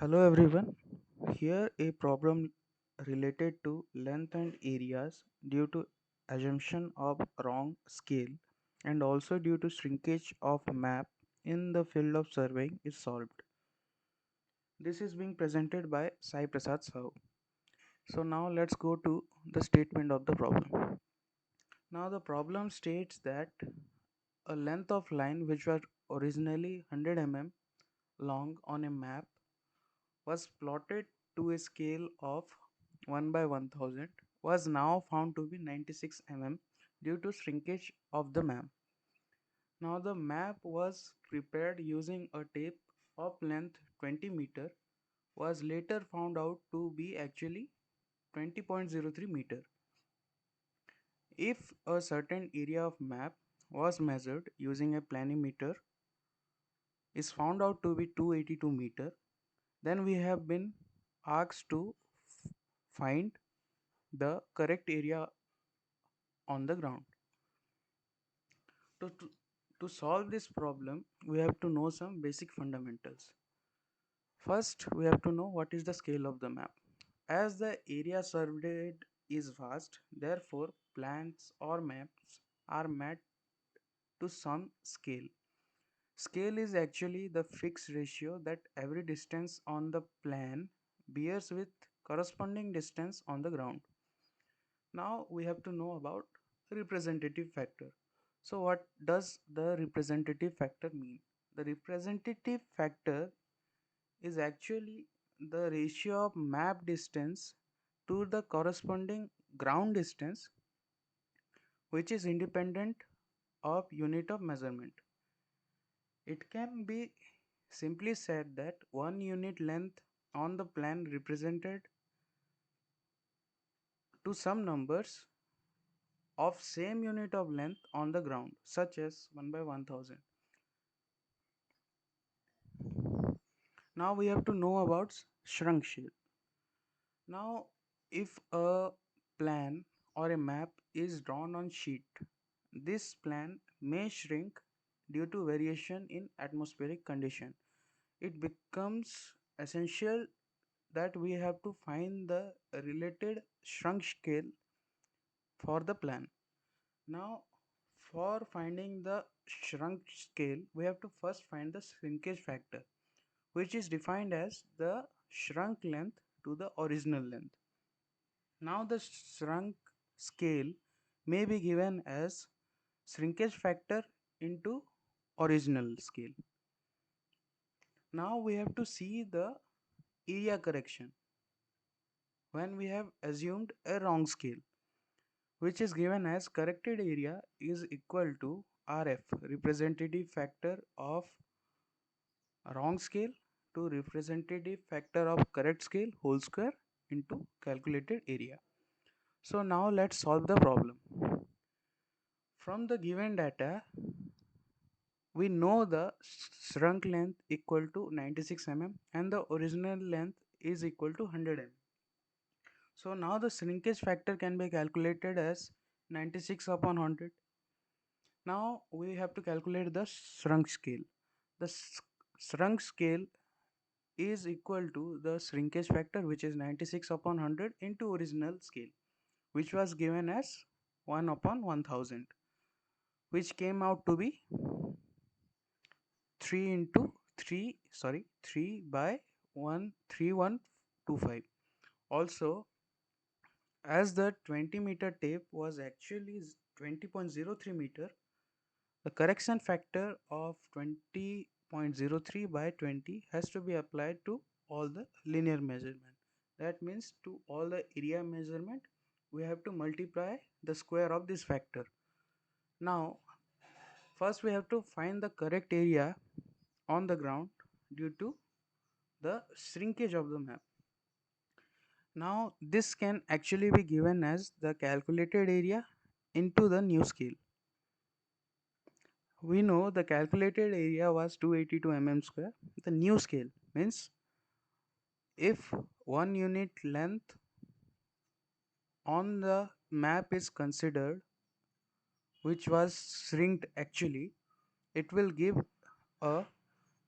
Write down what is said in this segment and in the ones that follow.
Hello everyone. Here a problem related to length and areas due to assumption of wrong scale and also due to shrinkage of map in the field of surveying is solved. This is being presented by Sai Prasad Sahu. So now let's go to the statement of the problem. Now the problem states that a length of line which was originally 100 mm long on a map was plotted to a scale of 1 by 1000 was now found to be 96 mm due to shrinkage of the map. Now the map was prepared using a tape of length 20 meter was later found out to be actually 20.03 meter. If a certain area of map was measured using a planimeter is found out to be 282 meter, then we have been asked to find the correct area on the ground. To, to, to solve this problem, we have to know some basic fundamentals. First, we have to know what is the scale of the map. As the area surveyed is vast, therefore plans or maps are made to some scale. Scale is actually the fixed ratio that every distance on the plan bears with corresponding distance on the ground. Now we have to know about representative factor. So what does the representative factor mean? The representative factor is actually the ratio of map distance to the corresponding ground distance which is independent of unit of measurement. It can be simply said that one unit length on the plan represented to some numbers of same unit of length on the ground such as 1 by 1000. Now we have to know about shrunk scale. Now if a plan or a map is drawn on sheet, this plan may shrink due to variation in atmospheric condition. It becomes essential that we have to find the related shrunk scale for the plan. Now for finding the shrunk scale, we have to first find the shrinkage factor, which is defined as the shrunk length to the original length. Now the shrunk scale may be given as shrinkage factor into original scale. Now we have to see the area correction when we have assumed a wrong scale, which is given as corrected area is equal to RF, representative factor of wrong scale, to representative factor of correct scale whole square into calculated area. So now let's solve the problem. From the given data, we know the shrunk length equal to 96 mm and the original length is equal to 100 mm. So now the shrinkage factor can be calculated as 96 upon 100. Now we have to calculate the shrunk scale. The shrunk scale is equal to the shrinkage factor, which is 96 upon 100 into original scale, which was given as 1 upon 1000, which came out to be 3 into 3 by 13125. Also, as the 20-meter tape was actually 20.03 meter, the correction factor of 20.03 by 20 has to be applied to all the linear measurement. That means to all the area measurement, we have to multiply the square of this factor. Now, first we have to find the correct area on the ground due to the shrinkage of the map. Now, this can actually be given as the calculated area into the new scale. We know the calculated area was 282 mm square. The new scale means if one unit length on the map is considered, which was shrinked actually, it will give a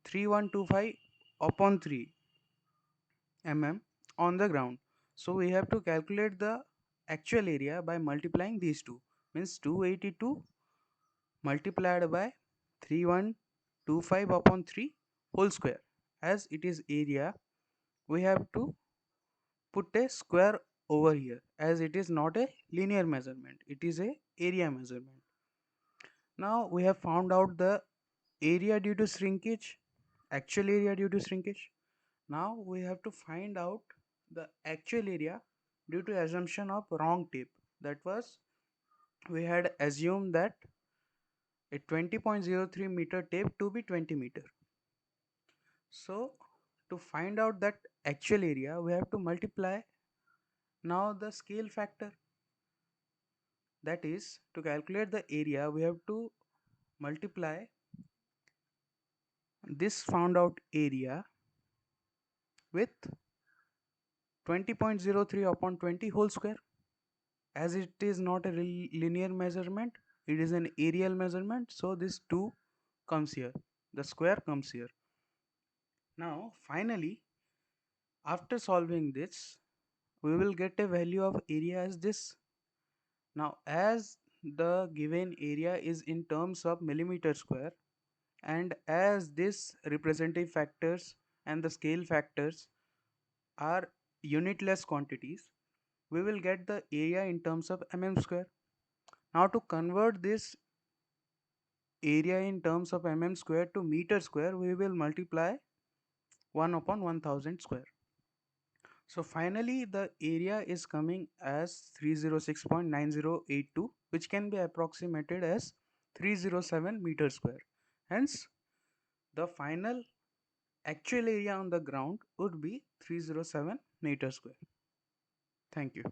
3125 upon 3. mm on the ground. So we have to calculate the actual area by multiplying these two. Means 282 multiplied by 3125 upon 3 whole square. As it is area, we have to put a square over here, as it is not a linear measurement, it is a area measurement. Now we have found out the area due to shrinkage, actual area due to shrinkage. Now we have to find out the actual area due to assumption of wrong tape. That was, we had assumed that a 20.03 meter tape to be 20 meter. So to find out that actual area, we have to multiply now the scale factor. That is, to calculate the area, we have to multiply this found out area with 20.03 upon 20 whole square. As it is not a linear measurement, it is an aerial measurement, so this 2 comes here, the square comes here. Now finally, after solving this, we will get a value of area as this. Now as the given area is in terms of millimeter square, and as this representative factors and the scale factors are unitless quantities, we will get the area in terms of mm square. Now to convert this area in terms of mm square to meter square, we will multiply 1 upon 1000 square. So finally the area is coming as 306.9082, which can be approximated as 307 meter square. Hence the final actual area on the ground would be 307 meter square. Thank you.